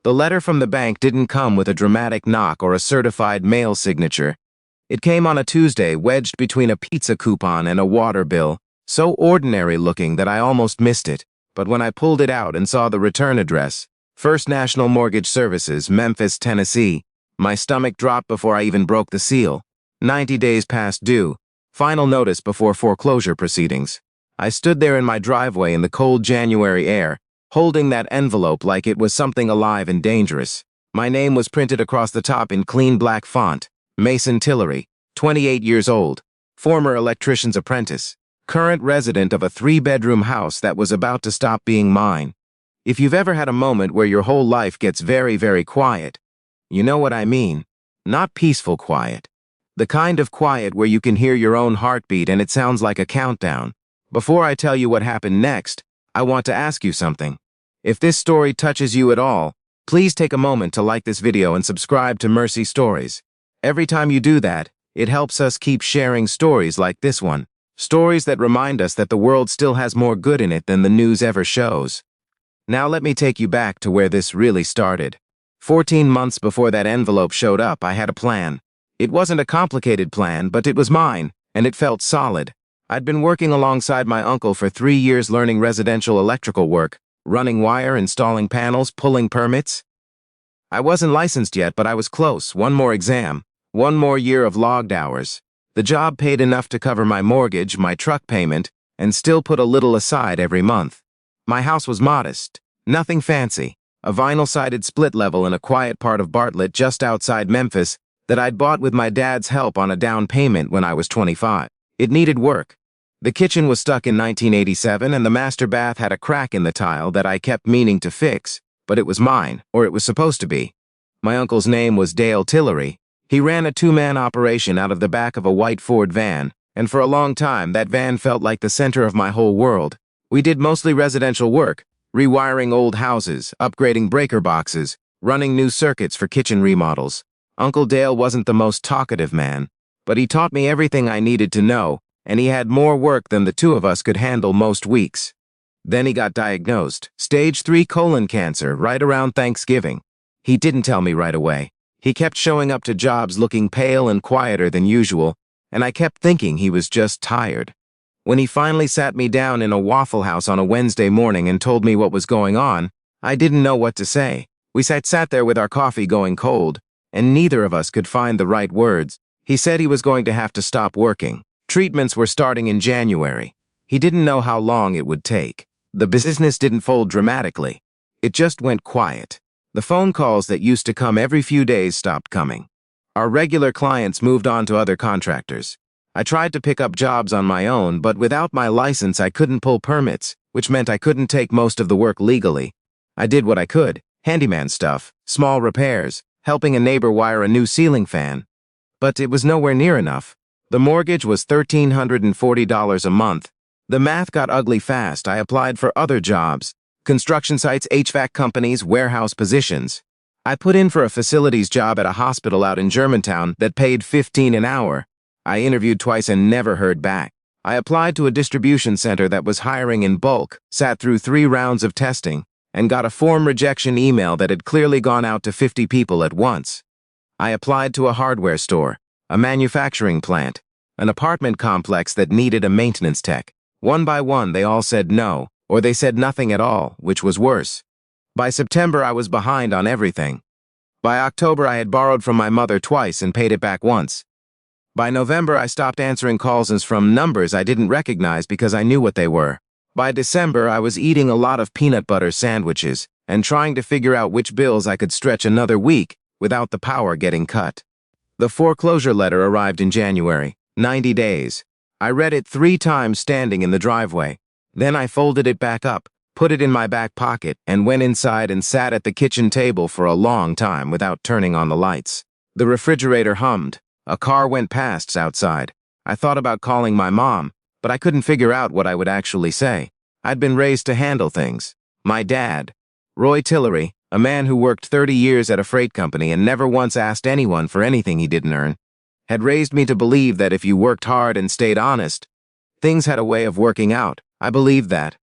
The letter from the bank didn't come with a dramatic knock or a certified mail signature. It came on a Tuesday, wedged between a pizza coupon and a water bill, so ordinary looking that I almost missed it. But when I pulled it out and saw the return address, First National Mortgage Services, Memphis, Tennessee, my stomach dropped before I even broke the seal. 90 days past due. Final notice before foreclosure proceedings. I stood there in my driveway in the cold January air, holding that envelope like it was something alive and dangerous. My name was printed across the top in clean black font. Mason Tillory, 28 years old, former electrician's apprentice, current resident of a 3-bedroom house that was about to stop being mine. If you've ever had a moment where your whole life gets very, very quiet, you know what I mean. Not peaceful quiet. The kind of quiet where you can hear your own heartbeat and it sounds like a countdown. Before I tell you what happened next, I want to ask you something. If this story touches you at all, please take a moment to like this video and subscribe to Mercy Stories. Every time you do that, it helps us keep sharing stories like this one. Stories that remind us that the world still has more good in it than the news ever shows. Now let me take you back to where this really started. 14 months before that envelope showed up, I had a plan. It wasn't a complicated plan, but it was mine, and it felt solid. I'd been working alongside my uncle for 3 years learning residential electrical work, running wire, installing panels, pulling permits. I wasn't licensed yet, but I was close. One more exam. 1 more year of logged hours. The job paid enough to cover my mortgage, my truck payment, and still put a little aside every month. My house was modest, nothing fancy, a vinyl-sided split level in a quiet part of Bartlett just outside Memphis that I'd bought with my dad's help on a down payment when I was 25. It needed work. The kitchen was stuck in 1987 and the master bath had a crack in the tile that I kept meaning to fix, but it was mine, or it was supposed to be. My uncle's name was Dale Tillory. He ran a 2-man operation out of the back of a white Ford van, and for a long time that van felt like the center of my whole world. We did mostly residential work, rewiring old houses, upgrading breaker boxes, running new circuits for kitchen remodels. Uncle Dale wasn't the most talkative man, but he taught me everything I needed to know, and he had more work than the two of us could handle most weeks. Then he got diagnosed, stage 3 colon cancer, right around Thanksgiving. He didn't tell me right away. He kept showing up to jobs looking pale and quieter than usual, and I kept thinking he was just tired. When he finally sat me down in a Waffle House on a Wednesday morning and told me what was going on, I didn't know what to say. We sat there with our coffee going cold, and neither of us could find the right words. He said he was going to have to stop working. Treatments were starting in January. He didn't know how long it would take. The business didn't fold dramatically. It just went quiet. The phone calls that used to come every few days stopped coming. Our regular clients moved on to other contractors. I tried to pick up jobs on my own, but without my license I couldn't pull permits, which meant I couldn't take most of the work legally. I did what I could, handyman stuff, small repairs, helping a neighbor wire a new ceiling fan. But it was nowhere near enough. The mortgage was $1,340 a month. The math got ugly fast. I applied for other jobs. Construction sites, HVAC companies, warehouse positions. I put in for a facilities job at a hospital out in Germantown that paid $15 an hour. I interviewed twice and never heard back. I applied to a distribution center that was hiring in bulk, sat through 3 rounds of testing, and got a form rejection email that had clearly gone out to 50 people at once. I applied to a hardware store, a manufacturing plant, an apartment complex that needed a maintenance tech. One by one, they all said no, or they said nothing at all, which was worse. By September, I was behind on everything. By October, I had borrowed from my mother twice and paid it back once. By November, I stopped answering calls from numbers I didn't recognize because I knew what they were. By December, I was eating a lot of peanut butter sandwiches and trying to figure out which bills I could stretch another week without the power getting cut. The foreclosure letter arrived in January, 90 days. I read it 3 times standing in the driveway. Then I folded it back up, put it in my back pocket, and went inside and sat at the kitchen table for a long time without turning on the lights. The refrigerator hummed. A car went past outside. I thought about calling my mom, but I couldn't figure out what I would actually say. I'd been raised to handle things. My dad, Roy Tillory, a man who worked 30 years at a freight company and never once asked anyone for anything he didn't earn, had raised me to believe that if you worked hard and stayed honest, things had a way of working out. I believed that.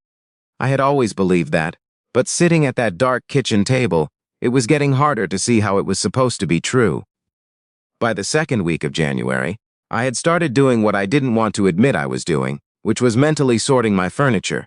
I had always believed that, but sitting at that dark kitchen table, It was getting harder to see how it was supposed to be true. By the second week of January, I had started doing what I didn't want to admit I was doing, which was mentally sorting my furniture.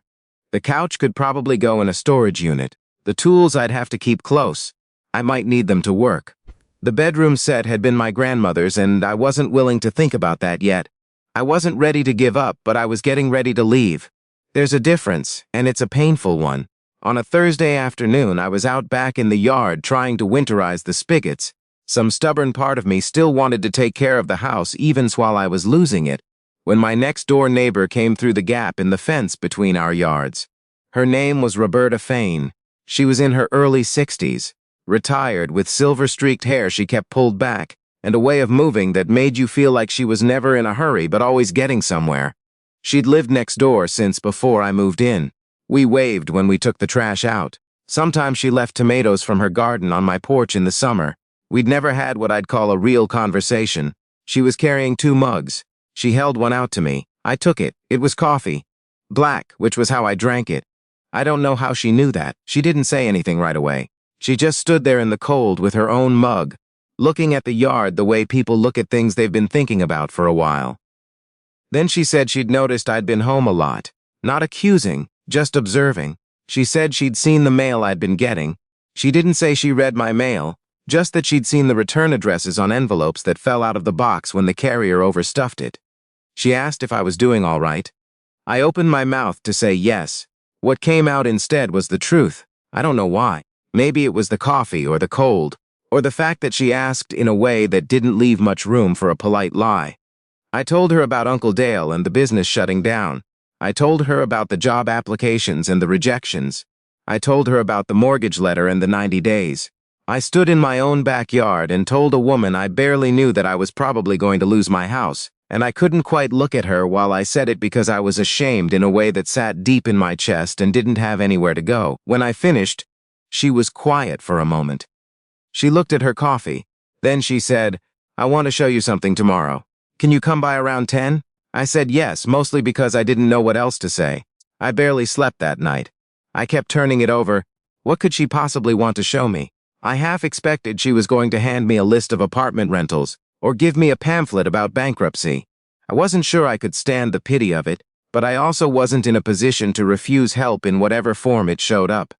The couch could probably go in a storage unit. The tools I'd have to keep close. I might need them to work. The bedroom set had been my grandmother's, and I wasn't willing to think about that yet. I wasn't ready to give up, but I was getting ready to leave. There's a difference, and it's a painful one. On a Thursday afternoon, I was out back in the yard trying to winterize the spigots. Some stubborn part of me still wanted to take care of the house even while I was losing it, when my next-door neighbor came through the gap in the fence between our yards. Her name was Roberta Fain. She was in her early 60s, retired with silver-streaked hair she kept pulled back, and a way of moving that made you feel like she was never in a hurry but always getting somewhere. She'd lived next door since before I moved in. We waved when we took the trash out. Sometimes she left tomatoes from her garden on my porch in the summer. We'd never had what I'd call a real conversation. She was carrying 2 mugs. She held one out to me. I took it. It was coffee. Black, which was how I drank it. I don't know how she knew that. She didn't say anything right away. She just stood there in the cold with her own mug, looking at the yard the way people look at things they've been thinking about for a while. Then she said she'd noticed I'd been home a lot. Not accusing, just observing. She said she'd seen the mail I'd been getting. She didn't say she read my mail, just that she'd seen the return addresses on envelopes that fell out of the box when the carrier overstuffed it. She asked if I was doing all right. I opened my mouth to say yes. What came out instead was the truth. I don't know why. Maybe it was the coffee or the cold, or the fact that she asked in a way that didn't leave much room for a polite lie. I told her about Uncle Dale and the business shutting down. I told her about the job applications and the rejections. I told her about the mortgage letter and the 90 days. I stood in my own backyard and told a woman I barely knew that I was probably going to lose my house, and I couldn't quite look at her while I said it because I was ashamed in a way that sat deep in my chest and didn't have anywhere to go. When I finished, she was quiet for a moment. She looked at her coffee. Then she said, "I want to show you something tomorrow. Can you come by around 10? I said yes, mostly because I didn't know what else to say. I barely slept that night. I kept turning it over. What could she possibly want to show me? I half expected she was going to hand me a list of apartment rentals or give me a pamphlet about bankruptcy. I wasn't sure I could stand the pity of it, but I also wasn't in a position to refuse help in whatever form it showed up.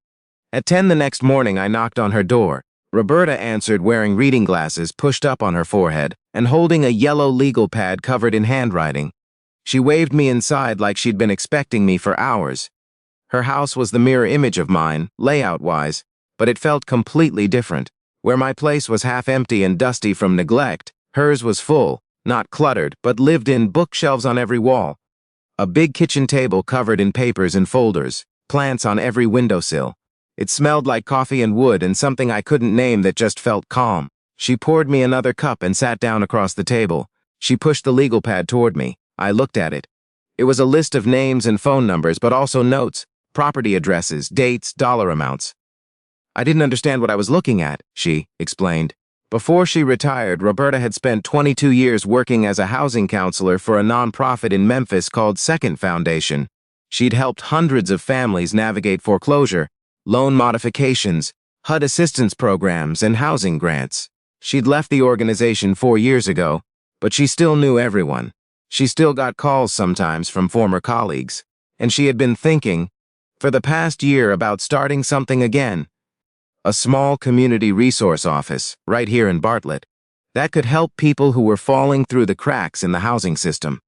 At 10 the next morning, I knocked on her door. Roberta answered wearing reading glasses pushed up on her forehead and holding a yellow legal pad covered in handwriting. She waved me inside like she'd been expecting me for hours. Her house was the mirror image of mine, layout-wise, but it felt completely different. Where my place was half empty and dusty from neglect, hers was full, not cluttered, but lived in, bookshelves on every wall. A big kitchen table covered in papers and folders, plants on every windowsill. It smelled like coffee and wood and something I couldn't name that just felt calm. She poured me another cup and sat down across the table. She pushed the legal pad toward me. I looked at it. It was a list of names and phone numbers, but also notes, property addresses, dates, dollar amounts. I didn't understand what I was looking at, she explained. Before she retired, Roberta had spent 22 years working as a housing counselor for a nonprofit in Memphis called Second Foundation. She'd helped hundreds of families navigate foreclosure, loan modifications, HUD assistance programs, and housing grants. She'd left the organization 4 years ago, but she still knew everyone. She still got calls sometimes from former colleagues, and she had been thinking, for the past year, about starting something again. A small community resource office, right here in Bartlett, that could help people who were falling through the cracks in the housing system.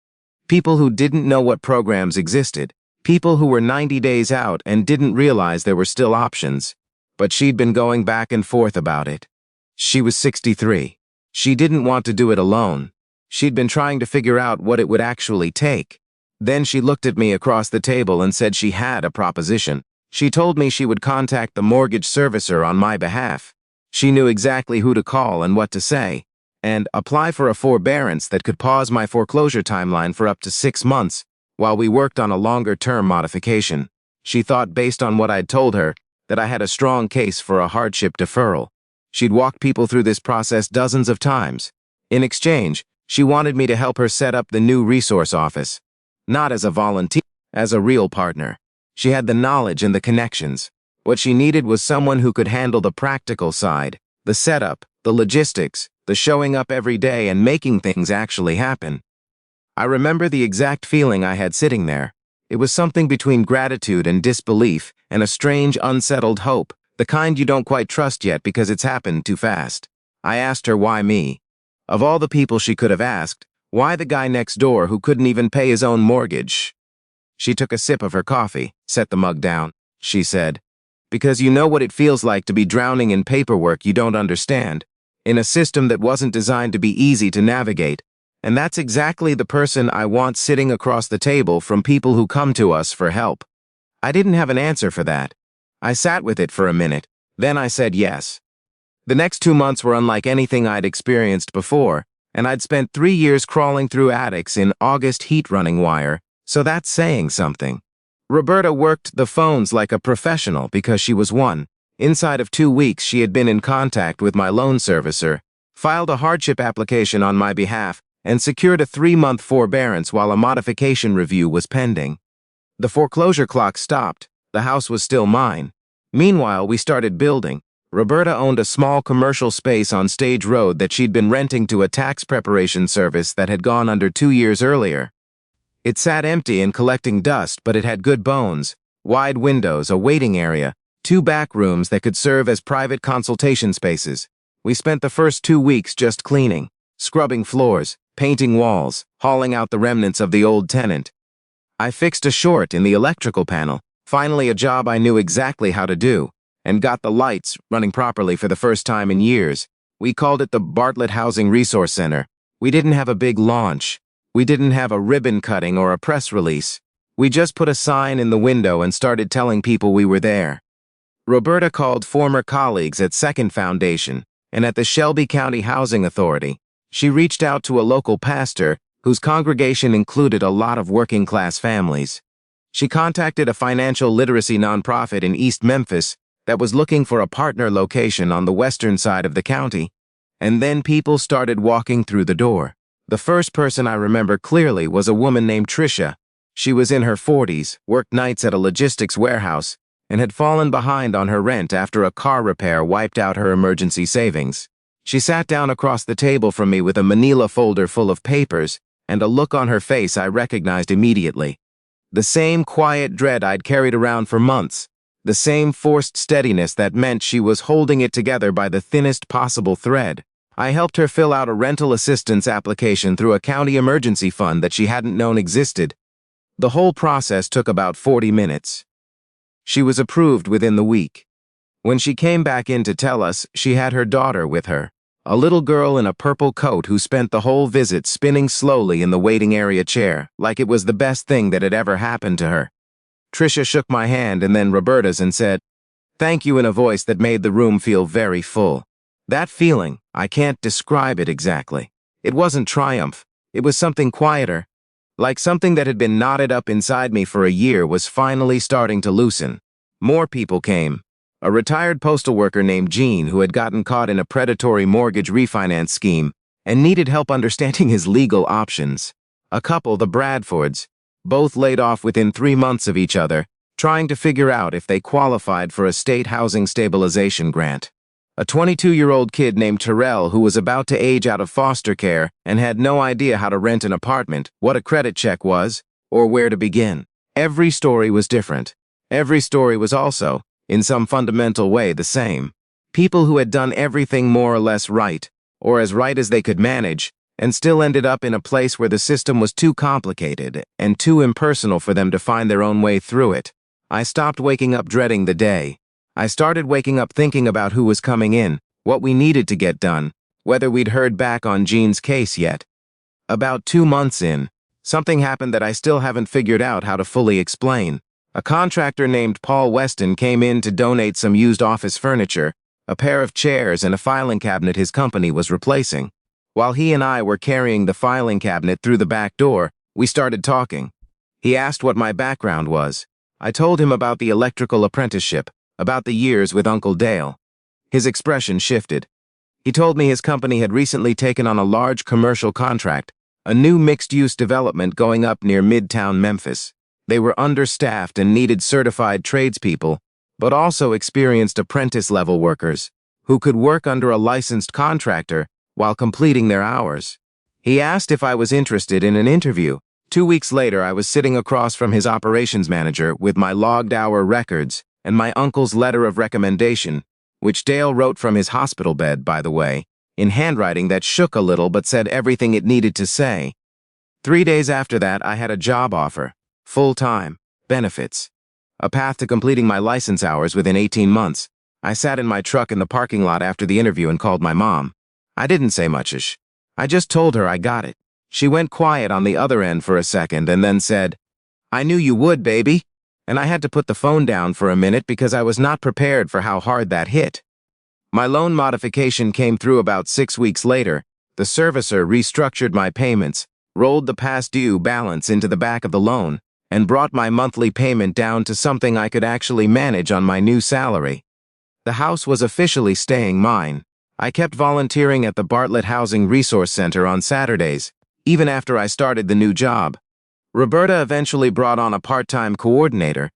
People who didn't know what programs existed. People who were 90 days out and didn't realize there were still options. But she'd been going back and forth about it. She was 63. She didn't want to do it alone. She'd been trying to figure out what it would actually take. Then she looked at me across the table and said she had a proposition. She told me she would contact the mortgage servicer on my behalf. She knew exactly who to call and what to say, and apply for a forbearance that could pause my foreclosure timeline for up to 6 months while we worked on a longer-term modification. She thought, based on what I'd told her, that I had a strong case for a hardship deferral. She'd walked people through this process dozens of times. In exchange, she wanted me to help her set up the new resource office. Not as a volunteer, as a real partner. She had the knowledge and the connections. What she needed was someone who could handle the practical side, the setup, the logistics, the showing up every day and making things actually happen. I remember the exact feeling I had sitting there. It was something between gratitude and disbelief and a strange, unsettled hope, the kind you don't quite trust yet because it's happened too fast. I asked her why me. Of all the people she could have asked, why the guy next door who couldn't even pay his own mortgage? She took a sip of her coffee, set the mug down. She said, "Because you know what it feels like to be drowning in paperwork you don't understand, in a system that wasn't designed to be easy to navigate. And that's exactly the person I want sitting across the table from people who come to us for help." I didn't have an answer for that. I sat with it for a minute, then I said yes. The next 2 months were unlike anything I'd experienced before, and I'd spent 3 years crawling through attics in August heat-running wire, so that's saying something. Roberta worked the phones like a professional because she was one. Inside of 2 weeks, she had been in contact with my loan servicer, filed a hardship application on my behalf, and secured a 3-month forbearance while a modification review was pending. The foreclosure clock stopped. The house was still mine. Meanwhile, we started building. Roberta owned a small commercial space on Stage Road that she'd been renting to a tax preparation service that had gone under 2 years earlier. It sat empty and collecting dust, but it had good bones, wide windows, a waiting area, 2 back rooms that could serve as private consultation spaces. We spent the first 2 weeks just cleaning, scrubbing floors, painting walls, hauling out the remnants of the old tenant. I fixed a short in the electrical panel, finally a job I knew exactly how to do, and got the lights running properly for the first time in years. We called it the Bartlett Housing Resource Center. We didn't have a big launch. We didn't have a ribbon cutting or a press release. We just put a sign in the window and started telling people we were there. Roberta called former colleagues at Second Foundation and at the Shelby County Housing Authority. She reached out to a local pastor whose congregation included a lot of working-class families. She contacted a financial literacy nonprofit in East Memphis that was looking for a partner location on the western side of the county, and then people started walking through the door. The first person I remember clearly was a woman named Tricia. She was in her 40s, worked nights at a logistics warehouse, and had fallen behind on her rent after a car repair wiped out her emergency savings. She sat down across the table from me with a manila folder full of papers and a look on her face I recognized immediately. The same quiet dread I'd carried around for months, the same forced steadiness that meant she was holding it together by the thinnest possible thread. I helped her fill out a rental assistance application through a county emergency fund that she hadn't known existed. The whole process took about 40 minutes. She was approved within the week. When she came back in to tell us, she had her daughter with her, a little girl in a purple coat who spent the whole visit spinning slowly in the waiting area chair, like it was the best thing that had ever happened to her. Tricia shook my hand and then Roberta's and said, "Thank you," in a voice that made the room feel very full. That feeling, I can't describe it exactly. It wasn't triumph. It was something quieter, like something that had been knotted up inside me for a year was finally starting to loosen. More people came. A retired postal worker named Gene who had gotten caught in a predatory mortgage refinance scheme and needed help understanding his legal options. A couple, the Bradfords, both laid off within 3 months of each other, trying to figure out if they qualified for a state housing stabilization grant. A 22-year-old kid named Terrell who was about to age out of foster care and had no idea how to rent an apartment, what a credit check was, or where to begin. Every story was different. Every story was also, in some fundamental way, the same. People who had done everything more or less right, or as right as they could manage, and still ended up in a place where the system was too complicated and too impersonal for them to find their own way through it. I stopped waking up dreading the day. I started waking up thinking about who was coming in, what we needed to get done, whether we'd heard back on Gene's case yet. About 2 months in, something happened that I still haven't figured out how to fully explain. A contractor named Paul Weston came in to donate some used office furniture, a pair of chairs and a filing cabinet his company was replacing. While he and I were carrying the filing cabinet through the back door, we started talking. He asked what my background was. I told him about the electrical apprenticeship, about the years with Uncle Dale. His expression shifted. He told me his company had recently taken on a large commercial contract, a new mixed-use development going up near Midtown Memphis. They were understaffed and needed certified tradespeople, but also experienced apprentice-level workers who could work under a licensed contractor while completing their hours. He asked if I was interested in an interview. 2 weeks later, I was sitting across from his operations manager with my logged hour records and my uncle's letter of recommendation, which Dale wrote from his hospital bed, by the way, in handwriting that shook a little but said everything it needed to say. 3 days after that, I had a job offer, full-time, benefits, a path to completing my license hours within 18 months. I sat in my truck in the parking lot after the interview and called my mom. I didn't say much-ish. I just told her I got it. She went quiet on the other end for a second and then said, "I knew you would, baby." And I had to put the phone down for a minute because I was not prepared for how hard that hit. My loan modification came through about 6 weeks later. The servicer restructured my payments, rolled the past due balance into the back of the loan, and brought my monthly payment down to something I could actually manage on my new salary. The house was officially staying mine. I kept volunteering at the Bartlett Housing Resource Center on Saturdays, even after I started the new job. Roberta eventually brought on a part-time coordinator,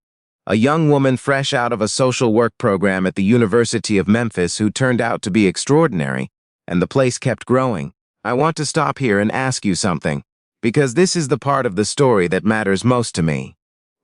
a young woman fresh out of a social work program at the University of Memphis who turned out to be extraordinary, and the place kept growing. I want to stop here and ask you something, because this is the part of the story that matters most to me.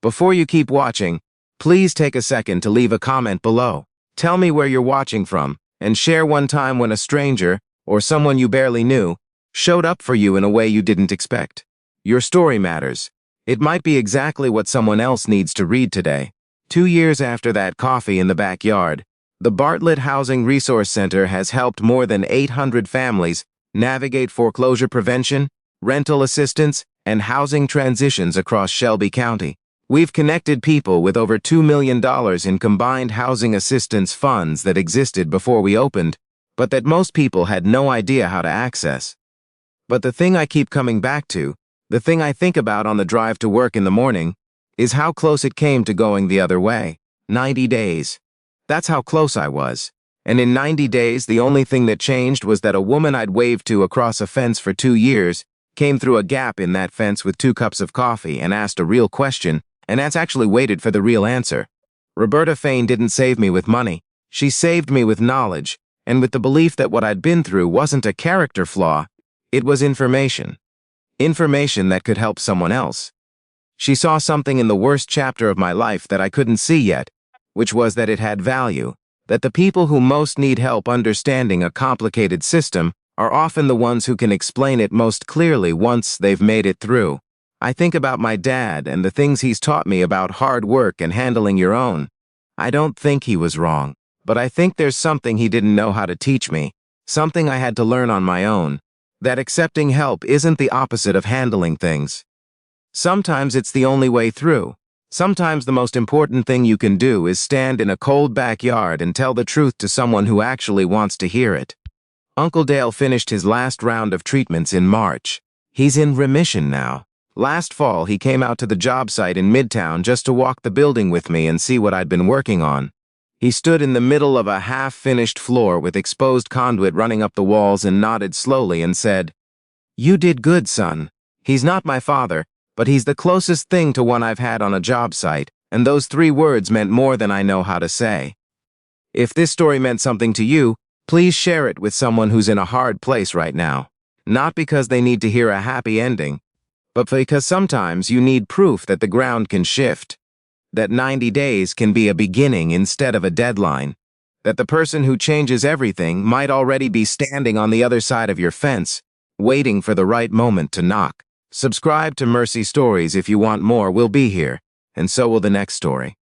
Before you keep watching, please take a second to leave a comment below. Tell me where you're watching from, and share one time when a stranger, or someone you barely knew, showed up for you in a way you didn't expect. Your story matters. It might be exactly what someone else needs to read today. 2 years after that coffee in the backyard, the Bartlett Housing Resource Center has helped more than 800 families navigate foreclosure prevention, rental assistance, and housing transitions across Shelby County. We've connected people with over $2 million in combined housing assistance funds that existed before we opened, but that most people had no idea how to access. But the thing I keep coming back to, the thing I think about on the drive to work in the morning, is how close it came to going the other way. 90 days. That's how close I was. And in 90 days, the only thing that changed was that a woman I'd waved to across a fence for 2 years came through a gap in that fence with 2 cups of coffee and asked a real question, and that's actually waited for the real answer. Roberta Fain didn't save me with money. She saved me with knowledge, and with the belief that what I'd been through wasn't a character flaw, it was information. Information that could help someone else. She saw something in the worst chapter of my life that I couldn't see yet, which was that it had value, that the people who most need help understanding a complicated system are often the ones who can explain it most clearly once they've made it through. I think about my dad and the things he's taught me about hard work and handling your own. I don't think he was wrong, but I think there's something he didn't know how to teach me, something I had to learn on my own, that accepting help isn't the opposite of handling things. Sometimes it's the only way through. Sometimes the most important thing you can do is stand in a cold backyard and tell the truth to someone who actually wants to hear it. Uncle Dale finished his last round of treatments in March. He's in remission now. Last fall, he came out to the job site in Midtown just to walk the building with me and see what I'd been working on. He stood in the middle of a half-finished floor with exposed conduit running up the walls and nodded slowly and said, "You did good, son. He's not my father, but he's the closest thing to one I've had on a job site, and those 3 words meant more than I know how to say." If this story meant something to you, please share it with someone who's in a hard place right now. Not because they need to hear a happy ending, but because sometimes you need proof that the ground can shift, that 90 days can be a beginning instead of a deadline, that the person who changes everything might already be standing on the other side of your fence, waiting for the right moment to knock. Subscribe to Mercy Stories if you want more. We'll be here, and so will the next story.